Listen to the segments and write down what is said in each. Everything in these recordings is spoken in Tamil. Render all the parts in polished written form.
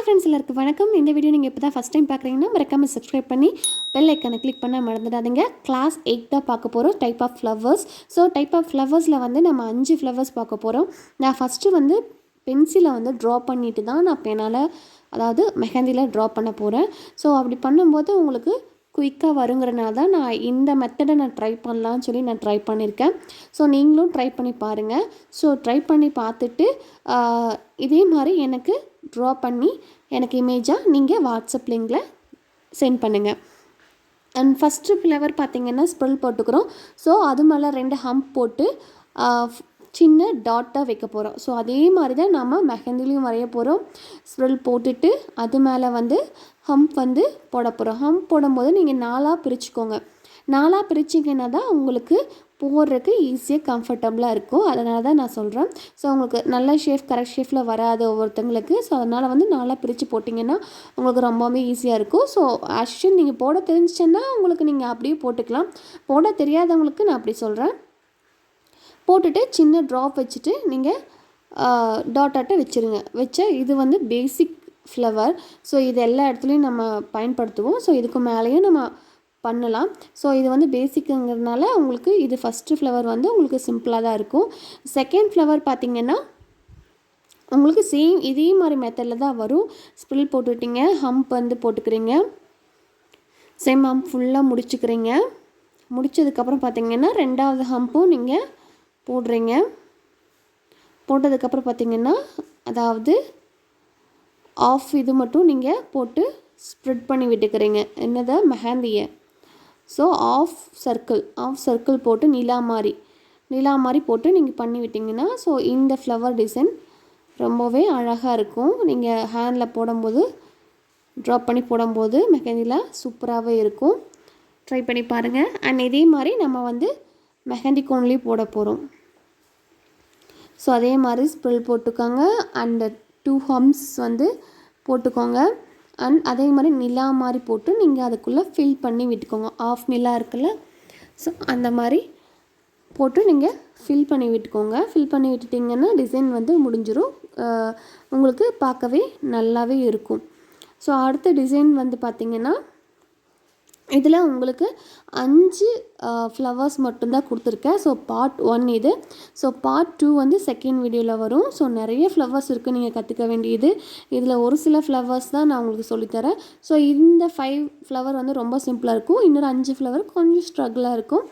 ஹாய் ஃப்ரெண்ட்ஸ், எல்லாருக்கும் வணக்கம். இந்த வீடியோ நீங்கள் இப்போ தான் ஃபஸ்ட் டைம் பார்க்குறீங்கன்னா மறக்காமல் சப்ஸ்கிரைப் பண்ணி பெல் ஐக்கனை கிளிக் பண்ண மறந்துடாதீங்க. கிளாஸ் 8 தான் பார்க்க போகிறோம், type of flowers. So type of ஃப்ளவர்ஸில் வந்து நம்ம 5 ஃப்ளவர்ஸ் பார்க்க போகிறோம். நான் ஃபஸ்ட்டு வந்து பென்சிலை வந்து ட்ரா பண்ணிட்டு தான் நான் பெனால் அதாவது மெஹந்தியில் ட்ரா பண்ண போகிறேன். ஸோ அப்படி பண்ணும்போது உங்களுக்கு குயிக்காக வருங்கிறனால தான் நான் இந்த மெத்தடை நான் ட்ரை பண்ணலான்னு சொல்லி நான் ட்ரை பண்ணியிருக்கேன். ஸோ நீங்களும் ட்ரை பண்ணி பாருங்கள். ஸோ ட்ரை பண்ணி பார்த்துட்டு இதே மாதிரி எனக்கு ட்ரா பண்ணி எனக்கு இமேஜாக நீங்கள் வாட்ஸ்அப் லிங்கில் சென்ட் பண்ணுங்கள். அண்ட் ஃபஸ்ட்டு ஃப்ளவர் பார்த்திங்கன்னா ஸ்ப்ரில் போட்டுக்கிறோம். ஸோ அது மேலே 2 ஹம்ப் போட்டு சின்ன டாட்டாக வைக்க போகிறோம். ஸோ அதே மாதிரி தான் நம்ம மெஹந்திலையும் வரைய போகிறோம். ஸ்ப்ரில் போட்டுட்டு அது மேலே வந்து ஹம்ப் வந்து போட போகிறோம். ஹம்ப் போடும்போது நீங்கள் 4ஆக பிரிச்சுக்கோங்க. 4ஆக பிரிச்சிங்கன்னா தான் உங்களுக்கு போடுறதுக்கு ஈஸியாக கம்ஃபர்டபுளாக இருக்கும். அதனால தான் நான் சொல்கிறேன். ஸோ உங்களுக்கு நல்ல ஷேப் கரெக்ட் ஷேப்பில் வராது ஒவ்வொருத்தங்களுக்கு. ஸோ அதனால் வந்து 4ஆக பிரித்து போட்டிங்கன்னா உங்களுக்கு ரொம்பவே ஈஸியாக இருக்கும். ஸோ ஆக்சுவலி நீங்கள் போட தெரிஞ்சிச்சுன்னா உங்களுக்கு நீங்கள் அப்படியே போட்டுக்கலாம். போட தெரியாதவங்களுக்கு நான் அப்படி சொல்கிறேன். போட்டுட்டு சின்ன ட்ராப் வச்சுட்டு நீங்கள் டாட்டாட்டை வச்சுருங்க. இது வந்து பேசிக் ஃப்ளவர். ஸோ இது எல்லா இடத்துலையும் நம்ம பயன்படுத்துவோம். ஸோ இதுக்கு மேலேயும் நம்ம பண்ணலாம். ஸோ இது வந்து பேசிக்குங்கிறதுனால உங்களுக்கு இது ஃபஸ்ட்டு ஃப்ளவர் வந்து உங்களுக்கு சிம்பிளாக தான் இருக்கும். செகண்ட் ஃப்ளவர் பார்த்திங்கன்னா உங்களுக்கு சேம் இதே மாதிரி மெத்தடில் தான் வரும். ஸ்ப்ரில் போட்டுட்டிங்க, ஹம்ப் வந்து போட்டுக்கிறீங்க, சேம் ஹம்ப் ஃபுல்லாக முடிச்சுக்கிறீங்க. முடித்ததுக்கப்புறம் பார்த்திங்கன்னா 2வது ஹம்பும் நீங்கள் போடுறீங்க. போட்டதுக்கப்புறம் பார்த்திங்கன்னா அதாவது ஆஃப் இது மட்டும் நீங்கள் போட்டு ஸ்ப்ரெட் பண்ணி விட்டுக்கிறீங்க என்னதை மெஹந்தியை. ஸோ ஆஃப் சர்க்கிள் போட்டு நிலா மாதிரி போட்டு நீங்கள் பண்ணி விட்டிங்கன்னா ஸோ இந்த ஃப்ளவர் டிசைன் ரொம்பவே அழகாக இருக்கும். நீங்கள் ஹேண்டில் போடும்போது ட்ராப் பண்ணி போடும்போது மெஹந்தியில் சூப்பராகவே இருக்கும். ட்ரை பண்ணி பாருங்கள். அண்ட் இதே மாதிரி நம்ம வந்து மெஹந்தி கோன்லேயும் போட போகிறோம். ஸோ அதே மாதிரி ஸ்ப்ரில் போட்டுக்கோங்க. அண்ட் 2 ஹம்ப்ஸ் வந்து போட்டுக்கோங்க. அண்ட் அதே மாதிரி நிலா மாதிரி போட்டு நீங்கள் அதுக்குள்ளே ஃபில் பண்ணி விட்டுக்கோங்க. ஆஃப் நிலா இருக்குல்ல, ஸோ அந்த மாதிரி போட்டு நீங்கள் ஃபில் பண்ணி விட்டுக்கோங்க. ஃபில் பண்ணி விட்டுட்டிங்கன்னா டிசைன் வந்து முடிஞ்சிடும். உங்களுக்கு பார்க்கவே நல்லாவே இருக்கும். ஸோ அடுத்த டிசைன் வந்து பார்த்திங்கன்னா இதில் உங்களுக்கு 5 ஃப்ளவர்ஸ் மட்டும்தான் கொடுத்துருக்கேன். ஸோ பார்ட் 1 இது. ஸோ பார்ட் 2 வந்து செகண்ட் வீடியோவில் வரும். ஸோ நிறைய ஃப்ளவர்ஸ் இருக்குது நீங்கள் கற்றுக்க வேண்டியது. இதில் ஒரு சில ஃப்ளவர்ஸ் தான் நான் உங்களுக்கு சொல்லித்தரேன். ஸோ இந்த 5 ஃப்ளவர் வந்து ரொம்ப சிம்பிளாக இருக்கும். இன்னொரு 5 ஃப்ளவர் கொஞ்சம் ஸ்ட்ரகிளாக இருக்கும்.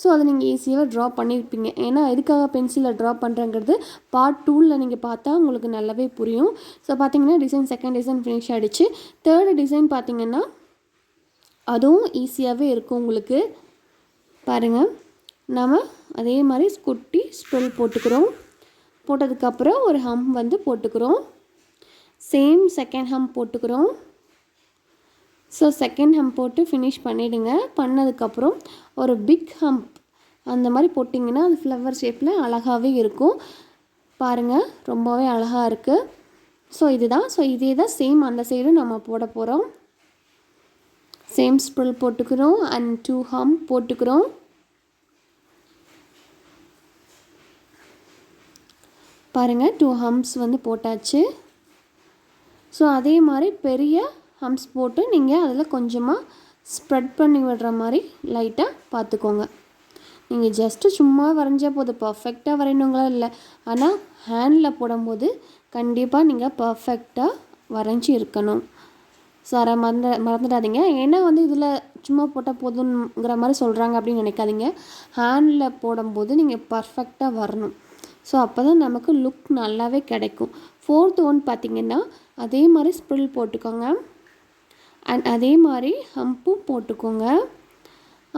ஸோ அதை நீங்கள் ஈஸியாக ட்ரா பண்ணியிருப்பீங்க. ஏன்னா எதுக்காக பென்சிலில் ட்ரா பண்ணுறங்கிறது பார்ட் 2ல் நீங்கள் பார்த்தா உங்களுக்கு நல்லாவே புரியும். ஸோ பார்த்திங்கன்னா டிசைன் செகண்ட் டிசைன் ஃபினிஷ் ஆகிடுச்சு. தேர்டு டிசைன் பார்த்திங்கன்னா அதுவும் ஈஸியாகவே இருக்கும் உங்களுக்கு. பாருங்கள், நம்ம அதே மாதிரி குட்டி ஸ்ப்ரில் போட்டுக்கிறோம். போட்டதுக்கப்புறம் ஒரு ஹம்ப் வந்து போட்டுக்கிறோம். சேம் செகண்ட் ஹம்ப் போட்டுக்கிறோம். ஸோ செகண்ட் ஹம்ப் போட்டு ஃபினிஷ் பண்ணிவிடுங்க. பண்ணதுக்கப்புறம் ஒரு பிக் ஹம்ப் அந்த மாதிரி போட்டிங்கன்னா அந்த ஃப்ளவர் ஷேப்பில் அழகாகவே இருக்கும். பாருங்கள், ரொம்பவே அழகாக இருக்குது. ஸோ இதுதான். ஸோ இதே தான் சேம் அந்த சைடும் நம்ம போட போகிறோம். சேம் ஸ்ப்ரில் போட்டுக்கிறோம் அண்ட் 2 ஹம்ப் போட்டுக்கிறோம். பாருங்கள், 2 ஹம்ப்ஸ் வந்து போட்டாச்சு. ஸோ அதே மாதிரி பெரிய ஹம்ப்ஸ் போட்டு நீங்கள் அதில் கொஞ்சமாக ஸ்ப்ரெட் பண்ணி விடுற மாதிரி லைட்டாக பார்த்துக்கோங்க. நீங்கள் ஜஸ்ட்டு சும்மா வரைஞ்சால் போதும், பர்ஃபெக்டாக வரையணுங்களா இல்லை. ஆனால் ஹேண்டில் போடும்போது கண்டிப்பாக நீங்கள் பர்ஃபெக்டாக வரைஞ்சி இருக்கணும். ஸோ மறந்துடாதீங்க. ஏன்னா வந்து இதில் சும்மா போட்டால் போதுங்கிற மாதிரி சொல்கிறாங்க அப்படின்னு நினைக்காதீங்க. ஹேண்டில் போடும்போது நீங்கள் பர்ஃபெக்டாக வரணும். ஸோ அப்போ தான் நமக்கு லுக் நல்லாவே கிடைக்கும். 4th ஒன் பார்த்திங்கன்னா அதே மாதிரி ஸ்ப்ரில் போட்டுக்கோங்க. அண்ட் அதே மாதிரி ஹம்பும் போட்டுக்கோங்க.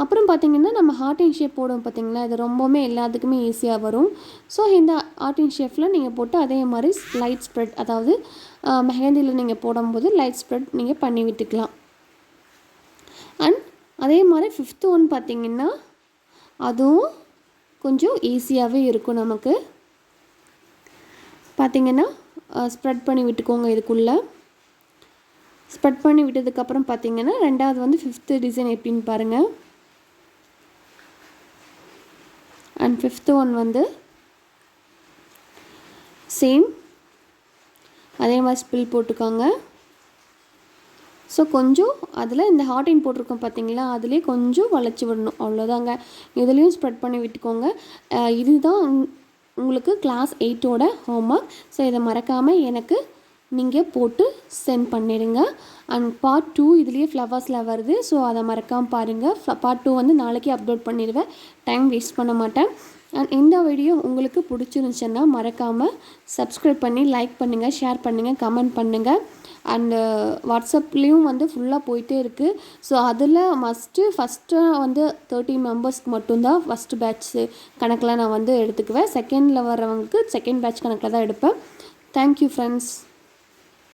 அப்புறம் பார்த்திங்கன்னா நம்ம ஹார்ட் அண்ட் ஷேப் போடுவோம் பார்த்திங்களா, இது ரொம்பவுமே எல்லாத்துக்குமே ஈஸியாக வரும். ஸோ இந்த ஹார்ட் அண்ட் ஷேப்பில் நீங்கள் போட்டு அதே மாதிரி லைட் ஸ்ப்ரெட், அதாவது மெஹந்தியில் நீங்கள் போடும்போது லைட் ஸ்ப்ரெட் நீங்கள் பண்ணி விட்டுக்கலாம். அண்ட் அதே மாதிரி 5th ஒன் பார்த்திங்கன்னா அதுவும் கொஞ்சம் ஈஸியாகவே இருக்கும் நமக்கு. பார்த்திங்கன்னா ஸ்ப்ரெட் பண்ணி விட்டுக்கோங்க. இதுக்குள்ளே ஸ்ப்ரெட் பண்ணி விட்டதுக்கப்புறம் பார்த்திங்கன்னா 2வது வந்து 5th டிசைன் எப்படின்னு பாருங்கள். அண்ட் 5th ஒன் வந்து சேம் அதே மாதிரி ஸ்பில் போட்டுக்கோங்க. ஸோ கொஞ்சம் அதில் இந்த ஹார்டின் போட்டிருக்கோம் பார்த்தீங்களா, அதுலேயே கொஞ்சம் வளைச்சி விடணும், அவ்வளோதாங்க. இதுலேயும் ஸ்ப்ரெட் பண்ணி விட்டுக்கோங்க. இதுதான் உங்களுக்கு கிளாஸ் 8ஓட ஹோம்ஒர்க். ஸோ இதை மறக்காமல் எனக்கு நீங்கள் போட்டு சென்ட் பண்ணிடுங்க. அண்ட் பார்ட் 2 இதுலேயே ஃப்ளவர்ஸில் வருது. ஸோ அதை மறக்காமல் பாருங்கள். பார்ட் 2 வந்து நாளைக்கு அப்லோட் பண்ணிடுவேன், டைம் வேஸ்ட் பண்ண மாட்டேன். அண்ட் இந்த வீடியோ உங்களுக்கு பிடிச்சிருந்துச்சுன்னா மறக்காமல் சப்ஸ்கிரைப் பண்ணி லைக் பண்ணுங்கள், ஷேர் பண்ணுங்கள், கமெண்ட் பண்ணுங்கள். அண்டு வாட்ஸ்அப்லேயும் வந்து ஃபுல்லாக போயிட்டே இருக்குது. ஸோ அதில் ஃபஸ்ட்டு வந்து 30 மெம்பர்ஸ்க்கு மட்டும்தான் ஃபஸ்ட்டு பேட்ச்சு கணக்கில் நான் வந்து எடுத்துக்குவேன். செகண்டில் வர்றவங்களுக்கு செகண்ட் பேட்ச் கணக்கில் தான் எடுப்பேன். Thank you friends.